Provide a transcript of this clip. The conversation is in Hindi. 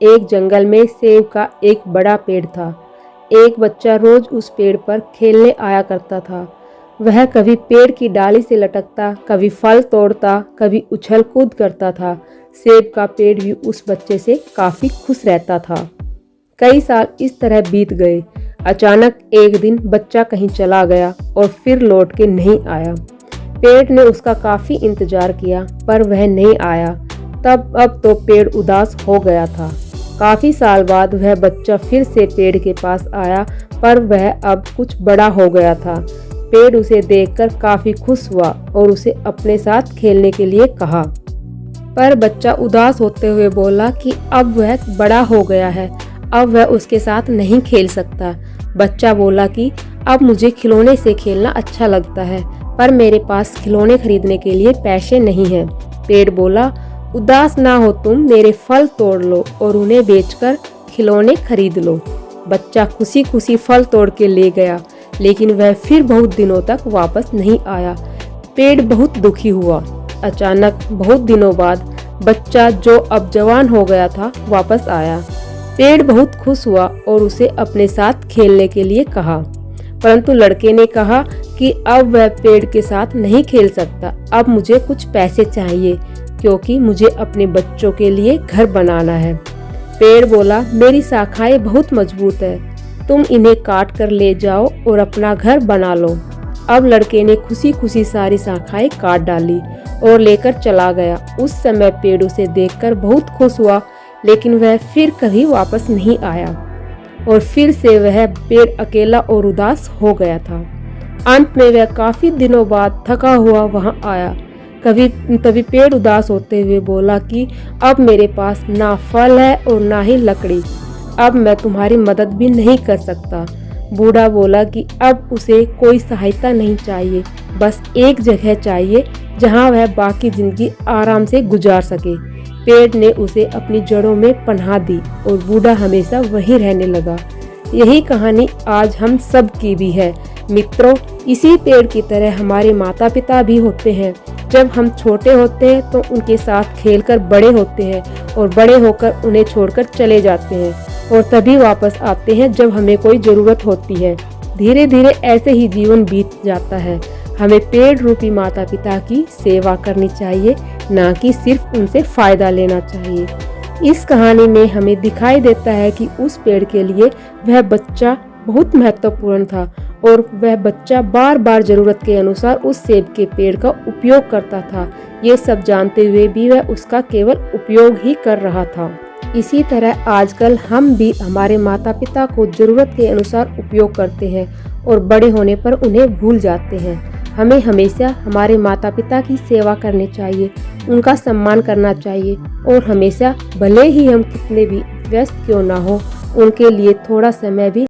एक जंगल में सेब का एक बड़ा पेड़ था। एक बच्चा रोज उस पेड़ पर खेलने आया करता था। वह कभी पेड़ की डाली से लटकता, कभी फल तोड़ता, कभी उछल कूद करता था। सेब का पेड़ भी उस बच्चे से काफी खुश रहता था। कई साल इस तरह बीत गए। अचानक एक दिन बच्चा कहीं चला गया और फिर लौट के नहीं आया। पेड़ ने उसका काफी इंतजार किया पर वह नहीं आया। अब तो पेड़ उदास हो गया था। काफी साल बाद वह बच्चा फिर से पेड़ के पास आया पर वह अब कुछ बड़ा हो गया था। पेड़ उसे देखकर काफी खुश हुआ और उसे अपने साथ खेलने के लिए कहा। पर बच्चा उदास होते हुए बोला कि अब वह बड़ा हो गया है, अब वह उसके साथ नहीं खेल सकता। बच्चा बोला कि अब मुझे खिलौने से खेलना अच्छा लगता है पर मेरे पास खिलौने खरीदने के लिए पैसे नहीं हैं। पेड़ बोला, उदास ना हो तुम, मेरे फल तोड़ लो और उन्हें बेचकर खिलौने खरीद लो। बच्चा खुशी खुशी फल तोड़ के ले गया लेकिन वह फिर बहुत दिनों तक वापस नहीं आया। पेड़ बहुत दुखी हुआ। अचानक बहुत दिनों बाद बच्चा, जो अब जवान हो गया था, वापस आया। पेड़ बहुत खुश हुआ और उसे अपने साथ खेलने के लिए कहा, परंतु लड़के ने कहा कि अब वह पेड़ के साथ नहीं खेल सकता। अब मुझे कुछ पैसे चाहिए क्योंकि मुझे अपने बच्चों के लिए घर बनाना है। पेड़ बोला, मेरी शाखाएं बहुत मजबूत है, तुम इन्हें काट कर ले जाओ और अपना घर बना लो। अब लड़के ने खुशी खुशी सारी शाखाएं काट डाली और लेकर चला गया। उस समय पेड़ उसे देखकर बहुत खुश हुआ लेकिन वह फिर कभी वापस नहीं आया और फिर से वह पेड़ अकेला और उदास हो गया था। अंत में वह काफी दिनों बाद थका हुआ वहां आया। तभी पेड़ उदास होते हुए बोला कि अब मेरे पास ना फल है और ना ही लकड़ी, अब मैं तुम्हारी मदद भी नहीं कर सकता। बूढ़ा बोला कि अब उसे कोई सहायता नहीं चाहिए, बस एक जगह चाहिए जहां वह बाकी जिंदगी आराम से गुजार सके। पेड़ ने उसे अपनी जड़ों में पनाह दी और बूढ़ा हमेशा वहीं रहने लगा। यही कहानी आज हम सब की भी है। मित्रों, इसी पेड़ की तरह हमारे माता पिता भी होते हैं। जब हम छोटे होते हैं तो उनके साथ खेलकर बड़े होते हैं और बड़े होकर उन्हें छोड़कर चले जाते हैं और तभी वापस आते हैं जब हमें कोई ज़रूरत होती है। धीरे धीरे ऐसे ही जीवन बीत जाता है। हमें पेड़ रूपी माता पिता की सेवा करनी चाहिए, ना कि सिर्फ उनसे फ़ायदा लेना चाहिए। इस कहानी में हमें दिखाई देता है कि उस पेड़ के लिए वह बच्चा बहुत महत्वपूर्ण था और वह बच्चा बार बार ज़रूरत के अनुसार उस सेब के पेड़ का उपयोग करता था। ये सब जानते हुए भी वह उसका केवल उपयोग ही कर रहा था। इसी तरह आजकल हम भी हमारे माता पिता को ज़रूरत के अनुसार उपयोग करते हैं और बड़े होने पर उन्हें भूल जाते हैं। हमें हमेशा हमारे माता पिता की सेवा करनी चाहिए, उनका सम्मान करना चाहिए और हमेशा, भले ही हम कितने भी व्यस्त क्यों ना हो, उनके लिए थोड़ा समय भी